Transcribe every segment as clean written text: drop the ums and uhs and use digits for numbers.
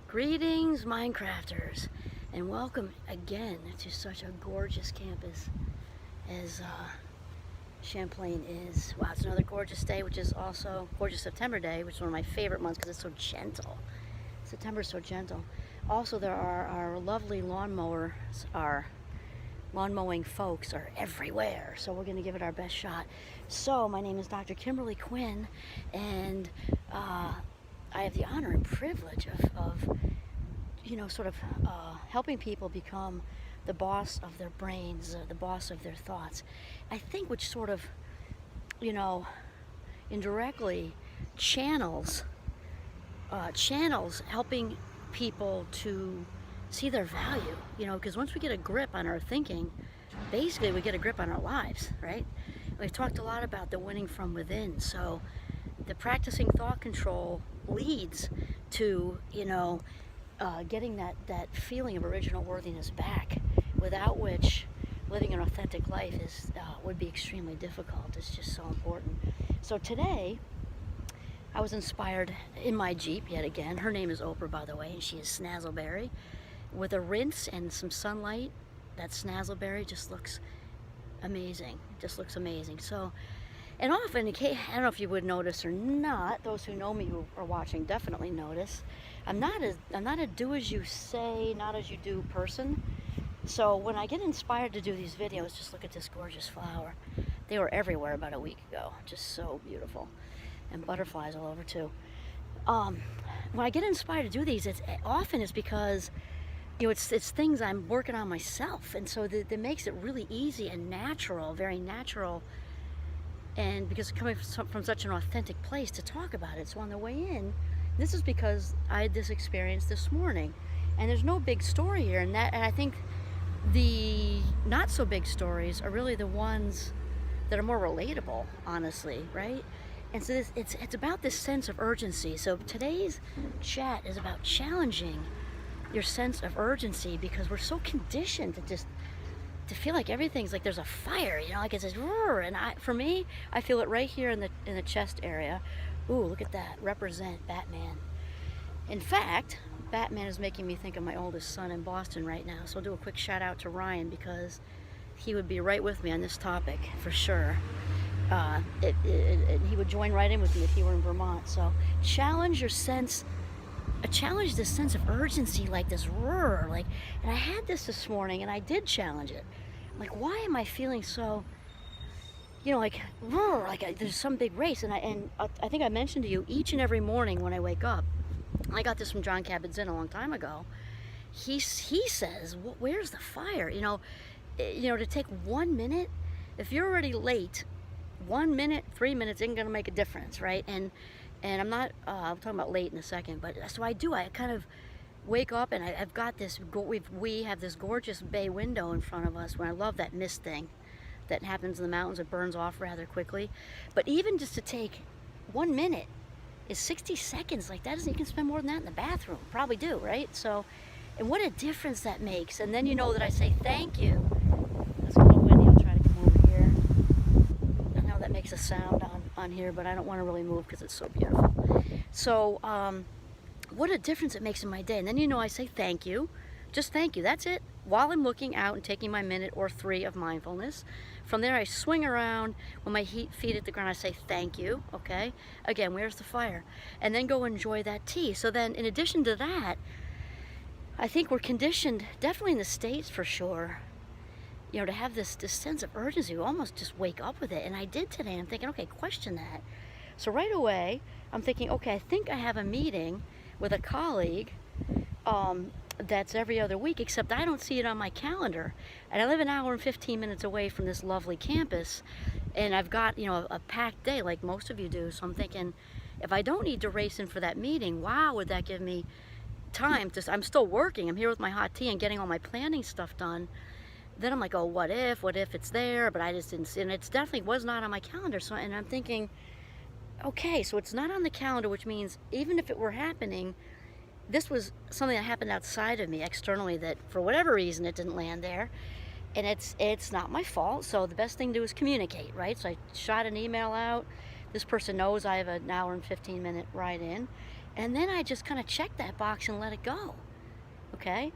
Greetings, Mindcrafters, and welcome again to such a gorgeous campus as Champlain is. Wow, it's another gorgeous day, which is also gorgeous September day, which is one of my favorite months because it's so gentle. September is so gentle. Also, there are our lovely our lawn mowing folks are everywhere, so we're going to give it our best shot. So, my name is Dr. Kimberly Quinn, and I have the honor and privilege of helping people become the boss of their brains, the boss of their thoughts. I think which sort of, indirectly channels helping people to see their value, because once we get a grip on our thinking, basically we get a grip on our lives, right? We've talked a lot about the winning from within, so the practicing thought control leads to, getting that feeling of original worthiness back, without which living an authentic life would be extremely difficult. It's just so important. So today, I was inspired in my Jeep yet again. Her name is Oprah, by the way, and she is Snazzleberry. With a rinse and some sunlight, that Snazzleberry just looks amazing. Just looks amazing. So, and often, I don't know if you would notice or not, those who know me who are watching definitely notice, I'm not a do as you say, not as you do person. So when I get inspired to do these videos, just look at this gorgeous flower. They were everywhere about a week ago, just so beautiful. And butterflies all over too. When I get inspired to do these, it's because it's things I'm working on myself, and so that makes it really easy and natural, very natural. And because it's coming from such an authentic place to talk about it. So on the way in, this is because I had this experience this morning, and there's no big story here, and I think the not so big stories are really the ones that are more relatable, honestly, right? And so it's about this sense of urgency. So today's chat is about challenging your sense of urgency, because we're so conditioned to feel like everything's like there's a fire, like it says roar. And for me, I feel it right here in the chest area. Ooh, look at that, represent Batman. In fact, Batman is making me think of my oldest son in Boston right now. So I'll do a quick shout out to Ryan, because he would be right with me on this topic for sure. He would join right in with me if he were in Vermont. So challenge this sense of urgency, like this roar, and I had this morning, and I did challenge it. Like, why am I feeling so, like roar, like there's some big race? And I think I mentioned to you, each and every morning when I wake up, I got this from John Kabat-Zinn a long time ago. He says, where's the fire? To take 1 minute, if you're already late, 1 minute, 3 minutes isn't going to make a difference, right? And I'm not, I'm talking about late in a second, but so I kind of wake up, and I've got this, we have this gorgeous bay window in front of us, where I love that mist thing that happens in the mountains. It burns off rather quickly. But even just to take 1 minute is 60 seconds. Like, that you can spend more than that in the bathroom. Probably do, right? So, and what a difference that makes. And then that I say thank you. It's a little windy. I'll try to come over here. I know that makes a sound on here, but I don't want to really move because it's so beautiful. So, what a difference it makes in my day. And then I say thank you. Just thank you. That's it. While I'm looking out and taking my minute or 3 of mindfulness. From there, I swing around. When my feet hit the ground, I say thank you. Okay? Again, where's the fire? And then go enjoy that tea. So then, in addition to that, I think we're conditioned, definitely in the States for sure, to have this sense of urgency. We almost just wake up with it. And I did today. I'm thinking, okay, question that. So right away, I'm thinking, okay, I think I have a meeting with a colleague that's every other week, except I don't see it on my calendar. And I live an hour and 15 minutes away from this lovely campus, and I've got, a packed day like most of you do. So I'm thinking, if I don't need to race in for that meeting, wow, would that give me time I'm still working. I'm here with my hot tea and getting all my planning stuff done. Then I'm like, oh, what if it's there, but I just didn't see it. And it definitely was not on my calendar. So, and I'm thinking, okay, so it's not on the calendar, which means even if it were happening, this was something that happened outside of me, externally, that for whatever reason it didn't land there. And it's not my fault, so the best thing to do is communicate, right? So I shot an email out. This person knows I have an hour and 15 minute ride in. And then I just kind of checked that box and let it go. Okay?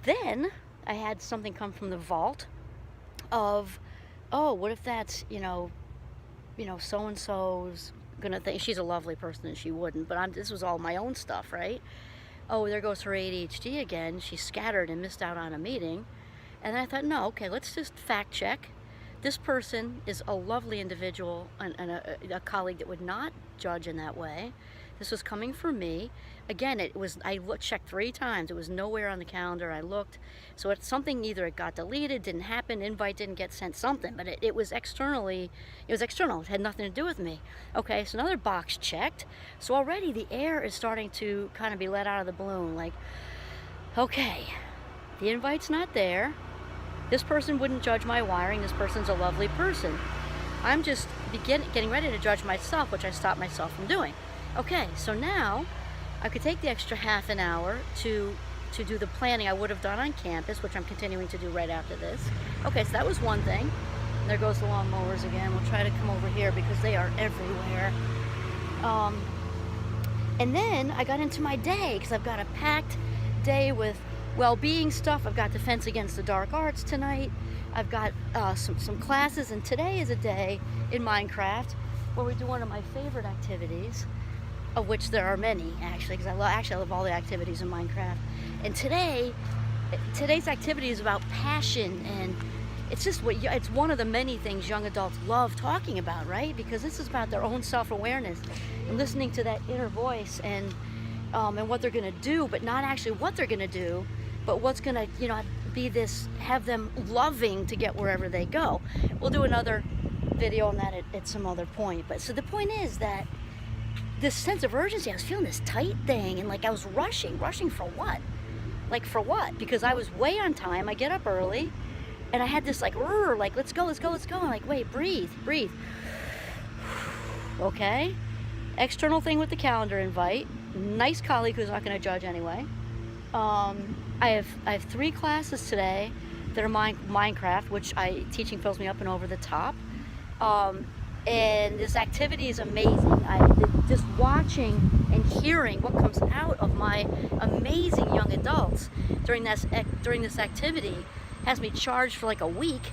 Then I had something come from the vault of, oh, what if that's, so-and-so's gonna think she's a lovely person and she wouldn't, but this was all my own stuff, right? Oh, there goes her ADHD again. She scattered and missed out on a meeting. And I thought, no, okay, let's just fact check. This person is a lovely individual and a colleague that would not judge in that way. This was coming from me. Again, I checked 3 times. It was nowhere on the calendar. I looked. So it's something, either it got deleted, didn't happen, invite didn't get sent, something. But it was external. It had nothing to do with me. Okay, so another box checked. So already the air is starting to kind of be let out of the balloon. Like, okay, the invite's not there. This person wouldn't judge my wiring. This person's a lovely person. I'm just getting ready to judge myself, which I stopped myself from doing. Okay, so now I could take the extra half an hour to do the planning I would have done on campus, which I'm continuing to do right after this. Okay, so that was one thing. There goes the lawnmowers again. We'll try to come over here because they are everywhere. And then I got into my day because I've got a packed day with well-being stuff. I've got Defense Against the Dark Arts tonight. I've got some classes, and today is a day in Mindcraft where we do one of my favorite activities, of which there are many actually, because I love all the activities in Minecraft. And today's activity is about passion, and it's one of the many things young adults love talking about, right? Because this is about their own self-awareness and listening to that inner voice and what they're going to do, but not actually what they're going to do, but what's going to be this, have them loving to get wherever they go. We'll do another video on that at some other point. But so the point is that this sense of urgency, I was feeling this tight thing, and like I was rushing for what? Like for what? Because I was way on time. I get up early, and I had this like let's go. I'm like, wait, breathe. Okay. External thing with the calendar invite. Nice colleague who's not going to judge anyway. I have 3 classes today that are Mindcraft, which teaching fills me up and over the top. And this activity is amazing. Just watching and hearing what comes out of my amazing young adults during this activity has me charged for like a week.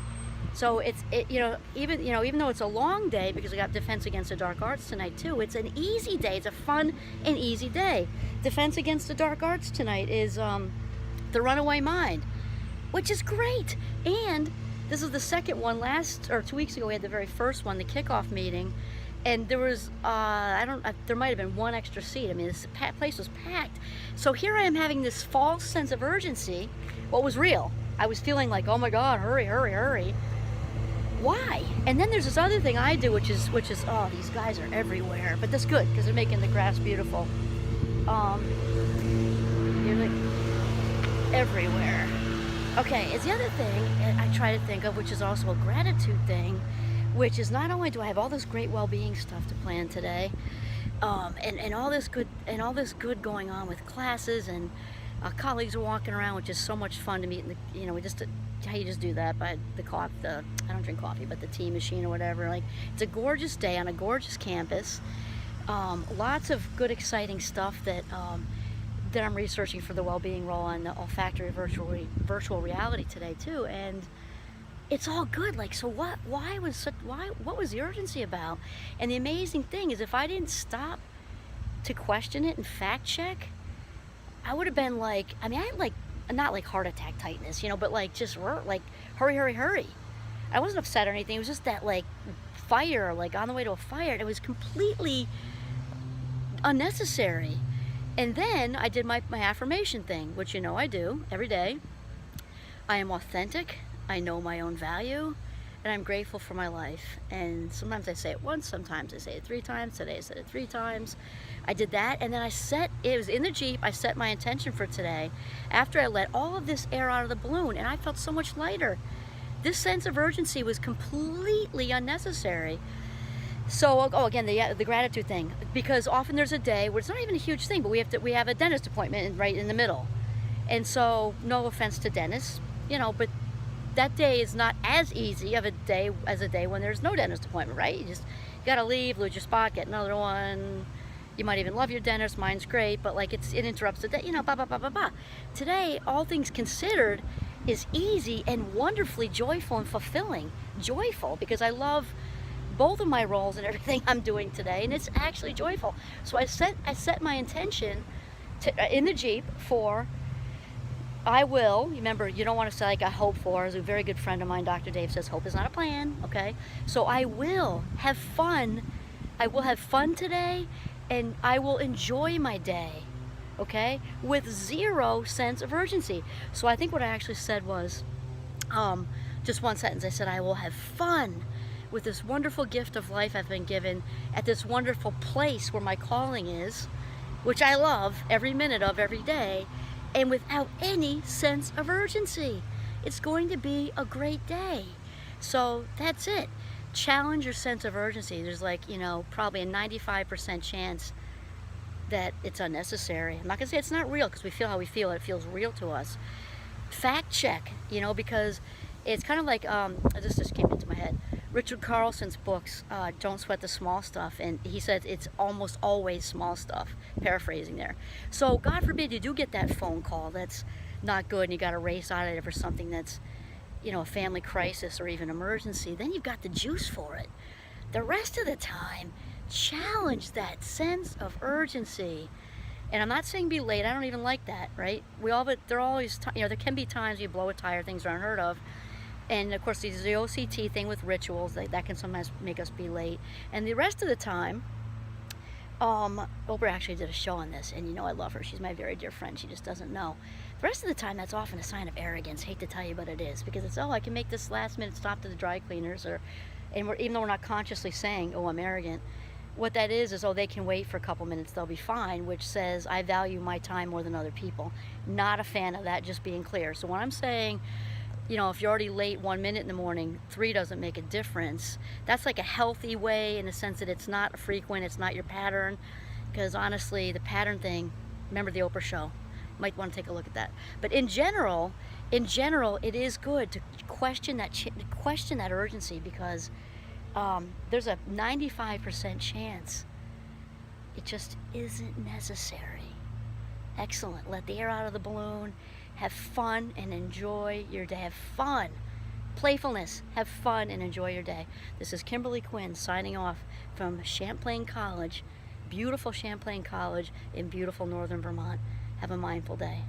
So even though it's a long day, because we got Defense Against the Dark Arts tonight too, it's an easy day. It's a fun and easy day. Defense Against the Dark Arts tonight is The Runaway Mind, which is great. And this is the second one. 2 weeks ago we had the very first one, the kickoff meeting, and there was there might have been 1 extra seat. I mean, this place was packed. So here I am having this false sense of urgency. What was real? I was feeling like, oh my God, hurry. Why? And then there's this other thing I do, which is oh, these guys are everywhere, but that's good because they're making the grass beautiful. You're like everywhere. Okay, it's the other thing I try to think of, which is also a gratitude thing, which is not only do I have all this great well-being stuff to plan today, and all this good going on with classes, and colleagues are walking around, which is so much fun to meet. How you just do that by I don't drink coffee, but the tea machine or whatever. Like, it's a gorgeous day on a gorgeous campus. Lots of good, exciting stuff that I'm researching for the well-being role on the olfactory virtual reality today too, and it's all good. Like, so what was the urgency about? And the amazing thing is, if I didn't stop to question it and fact check, I would have been like, I had like, not like heart attack tightness, but like just like hurry. I wasn't upset or anything. It was just that like fire, like on the way to a fire. It was completely unnecessary. And then I did my affirmation thing, which I do every day. I am authentic. I know my own value, and I'm grateful for my life. And sometimes I say it once, sometimes I say it 3 times. Today I said it 3 times. I did that, and then it was in the Jeep, I set my intention for today after I let all of this air out of the balloon, and I felt so much lighter. This sense of urgency was completely unnecessary. So, again, the gratitude thing, because often there's a day where it's not even a huge thing, but we have a dentist appointment right in the middle. And so, no offense to dentists, but that day is not as easy of a day as a day when there's no dentist appointment, right? You just got to leave, lose your spot, get another one, You might even love your dentist, mine's great, but like it interrupts the day, you know, blah, blah, blah, blah, blah. Today, all things considered, is easy and wonderfully joyful and fulfilling. Joyful, because I love both of my roles and everything I'm doing today, and it's actually joyful. So I set my intention in the Jeep for, I will, remember, you don't want to say like I hope for, as a very good friend of mine, Dr. Dave, says hope is not a plan, okay? So I will have fun. I will have fun today, and I will enjoy my day, okay? With zero sense of urgency. So I think what I actually said was, just one sentence. I said, I will have fun with this wonderful gift of life I've been given at this wonderful place where my calling is, which I love every minute of every day, and without any sense of urgency. It's going to be a great day. So that's it. Challenge your sense of urgency. There's like, you know, probably a 95% chance that it's unnecessary. I'm not gonna say it's not real, because we feel how we feel. It feels real to us. Fact check, you know, because it's kind of like, this just came into my head. Richard Carlson's books, Don't Sweat the Small Stuff, and he said it's almost always small stuff, paraphrasing there. So God forbid you do get that phone call that's not good and you got to race out of it for something that's, you know, a family crisis or even emergency, then you've got the juice for it. The rest of the time, challenge that sense of urgency. And I'm not saying be late, I don't even like that, right? But there are always, you know, there can be times you blow a tire, things are unheard of. And of course, the OCT thing with rituals, that can sometimes make us be late. And the rest of the time, Oprah actually did a show on this, and you know I love her. She's my very dear friend. She just doesn't know. The rest of the time, that's often a sign of arrogance. Hate to tell you, but it is, because it's, oh, I can make this last minute stop to the dry cleaners, even though we're not consciously saying, oh, I'm arrogant. What that is, oh, they can wait for a couple minutes, they'll be fine, which says I value my time more than other people. Not a fan of that, just being clear. So when I'm saying, you know, if you're already late 1 minute in the morning, 3 doesn't make a difference. That's like a healthy way, in the sense that it's not frequent, it's not your pattern. Because honestly, the pattern thing, remember the Oprah show, you might want to take a look at that. But in general, it is good to question that urgency, because there's a 95% chance it just isn't necessary. Excellent. Let the air out of the balloon. Have fun and enjoy your day. Have fun. Playfulness. Have fun and enjoy your day. This is Kimberly Quinn signing off from Champlain College, beautiful Champlain College in beautiful northern Vermont. Have a mindful day.